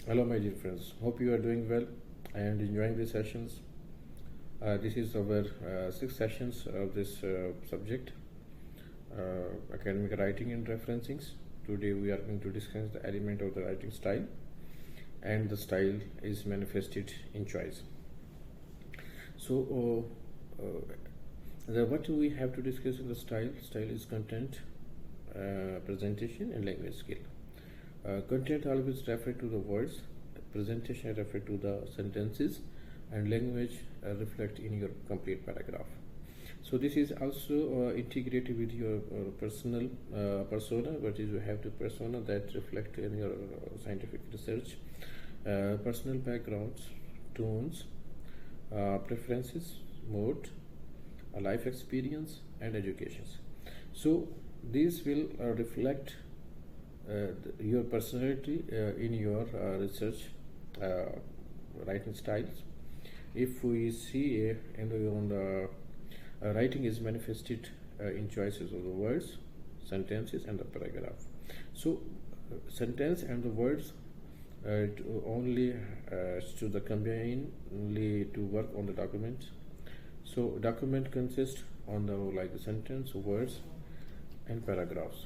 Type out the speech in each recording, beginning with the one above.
Hello, my dear friends. Hope you are doing well and enjoying these sessions. This is our sixth sessions of this subject, academic writing and referencing. Today we are going to discuss the element of the writing style, and the style is manifested in choice. So, what do we have to discuss in the style? Style is content, presentation, and language skill. Content always refer to the words, presentation refer to the sentences, and language reflect in your complete paragraph. So this is also integrated with your personal persona. What is you have to persona that reflect in your scientific research, personal backgrounds, tones, preferences, mode, life experience, and educations. So these will reflect your personality in your research writing styles. If we see on the writing is manifested in choices of the words, sentences, and the paragraph. So sentence and the words only to the combine only to work on the document. So document consists on the like the sentence, words, and paragraphs.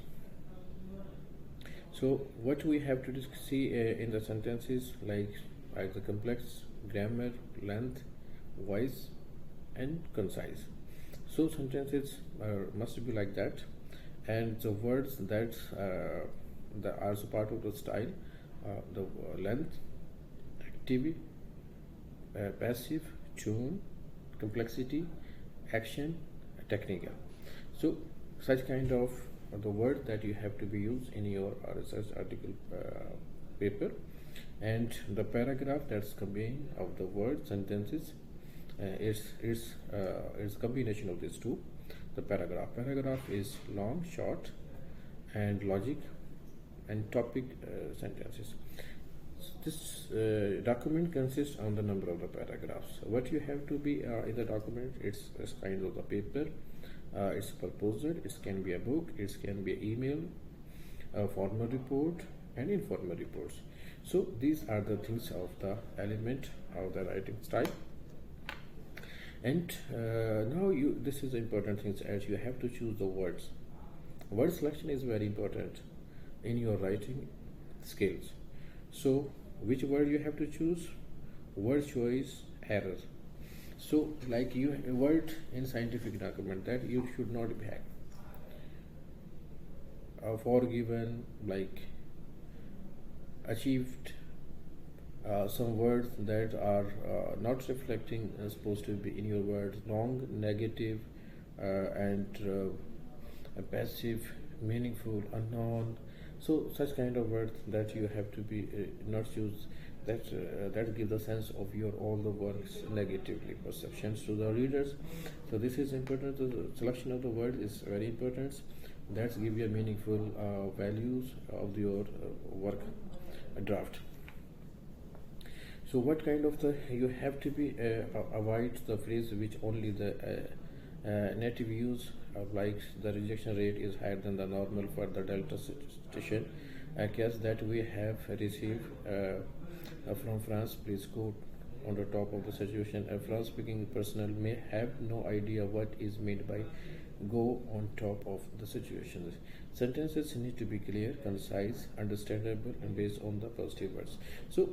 So what we have to see in the sentences like the complex, grammar, length, voice, and concise. So sentences must be like that, and the words that are also part of the style, the length, active, passive, tune, complexity, action, technical. So such kind of the word that you have to be used in your research article paper, and the paragraph that's combined of the word sentences is combination of these two. The paragraph is long, short, and logic and topic sentences. This document consists on the number of the paragraphs. What you have to be in the document, it's kind of the paper. It's a proposal, it can be a book, it can be an email, a formal report, and informal reports. So these are the things of the element of the writing style. And now this is the important things, as you have to choose the words. Word selection is very important in your writing skills. So which word you have to choose? Word choice error. So like you word in scientific document that you should not be forgiven, like achieved, some words that are not reflecting supposed to be in your words, wrong, negative, and passive, meaningful, unknown. So such kind of words that you have to be not use, that give the sense of your all the works negatively perceptions to the readers. So this is important. The selection of the word is very important. That give you a meaningful values of your work draft. So what kind of the you have to be avoid the phrase which only the native use, like the rejection rate is higher than the normal for the delta station. A case that we have received from France. Please quote on the top of the situation. A France speaking personnel may have no idea what is meant by go on top of the situation. Sentences need to be clear, concise, understandable, and based on the positive words. So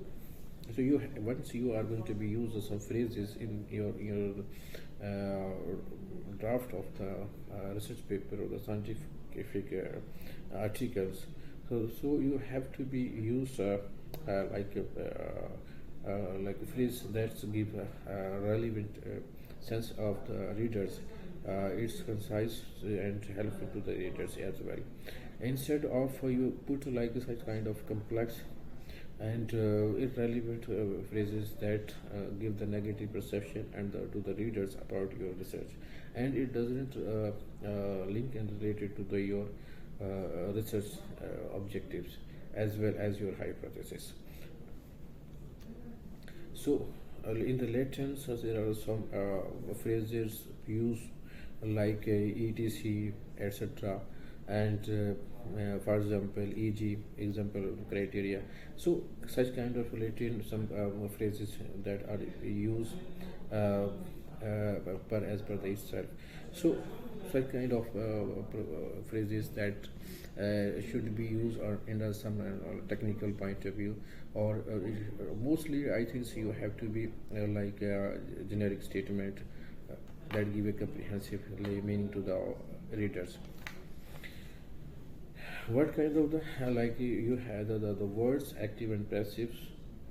you once you are going to be using some phrases in your draft of the research paper or the scientific articles. So you have to be use like a phrase that give a relevant sense of the readers. It's concise and helpful to the readers as well. Instead of you put like such kind of complex and irrelevant phrases that give the negative perception and to the readers about your research, and it doesn't link and related to your research objectives as well as your hypothesis. So in the Latin, there are some phrases used like etc, and for example, e.g. example criteria. So such kind of related some phrases that are used as per the itself. So such kind of phrases that should be used or in some technical point of view, or mostly I think you have to be like a generic statement that give a comprehensive meaning to the readers. What kind of the like you have the words active and passive,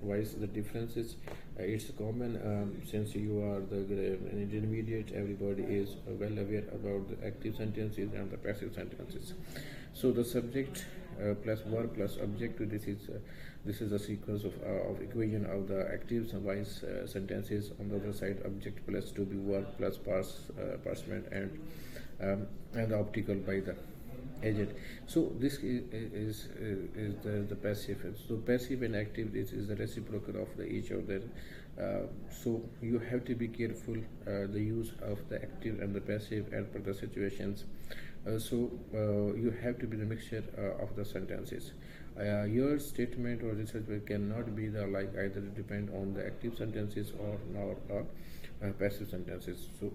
why is the differences? It's common since you are the intermediate, everybody is well aware about the active sentences and the passive sentences. So the subject plus verb plus object, this is a sequence of equation of the active voice sentences. On the other side, object plus to be verb plus parchment and the optical by the agent. So this is the passive. So passive and active, this is the reciprocal of each other. So you have to be careful the use of the active and the passive as per the situations. So you have to be the mixture of the sentences. Your statement or research cannot be the like either depend on the active sentences or passive sentences. So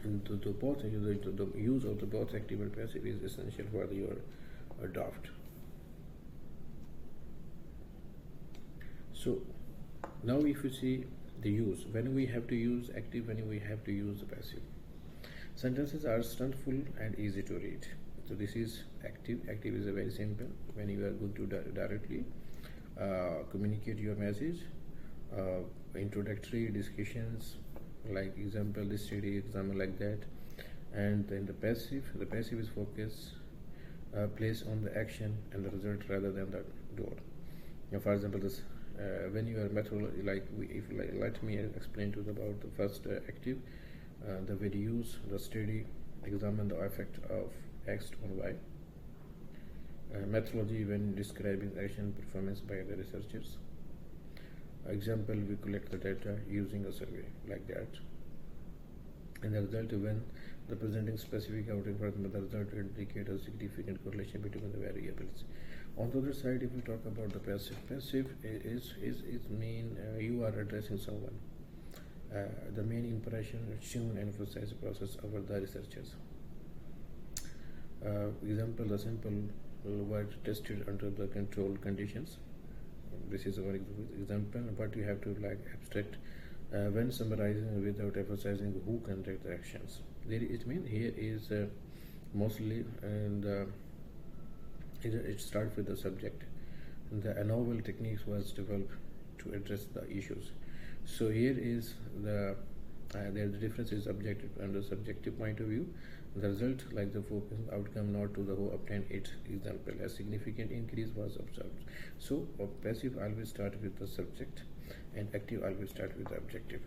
the use of the both active and passive is essential for your draft. So now if you see the use, when we have to use active, when we have to use the passive. Sentences are structural and easy to read. So this is active. Active is a very simple, when you are going to directly communicate your message, introductory discussions, like example, this study example, like that. And then the passive is focus placed on the action and the result rather than the door. Now, for example, this when you are methodology, let me explain to you about the first active, the way to use the study, examine the effect of X on Y. Methodology when describing action performance by the researchers. Example, we collect the data using a survey, like that. And the result, when the presenting specific outcome for the result indicate a significant correlation between the variables. On the other side, if we talk about the passive is mean you are addressing someone. The main impression shown emphasize the process over the researchers. Example, the simple word tested under the controlled conditions. This is one example, but you have to like abstract when summarizing without emphasizing who conduct the actions. It means here is mostly and it starts with the subject. The novel techniques was developed to address the issues. So here is the difference is objective and the subjective point of view. The result, like the focus outcome, not to the who obtained it. Example, a significant increase was observed. So passive always start with the subject and active always start with the objective.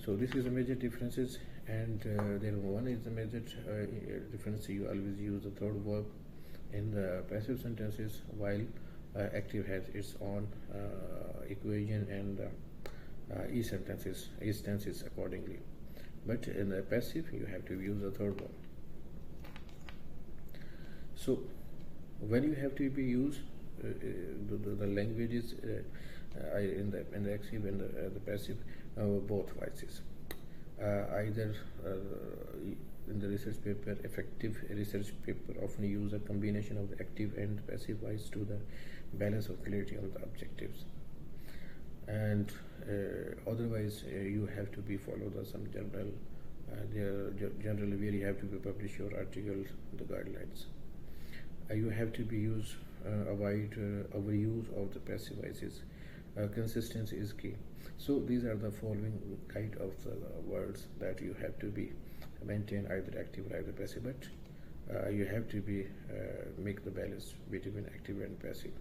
So this is the major differences, and there one is the major difference. You always use the third verb in the passive sentences, while active has its own equation and each tenses accordingly. But in the passive, you have to use the third one. So when you have to be used the languages in the active and the passive, both voices. Either in the research paper, effective research paper often use a combination of the active and passive voice to the balance of clarity on the objectives. And otherwise you have to be follow some general generally where you have to be publish your articles, the guidelines. You have to be use avoid overuse of the passive voices. Consistency is key. So these are the following kind of the words that you have to be maintain, either active or either passive, but you have to be make the balance between active and passive.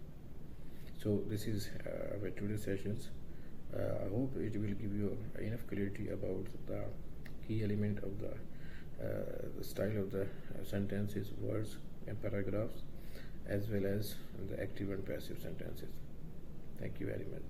So this is our today's sessions. I hope it will give you enough clarity about the key element of the style of the sentences, words and paragraphs, as well as the active and passive sentences. Thank you very much.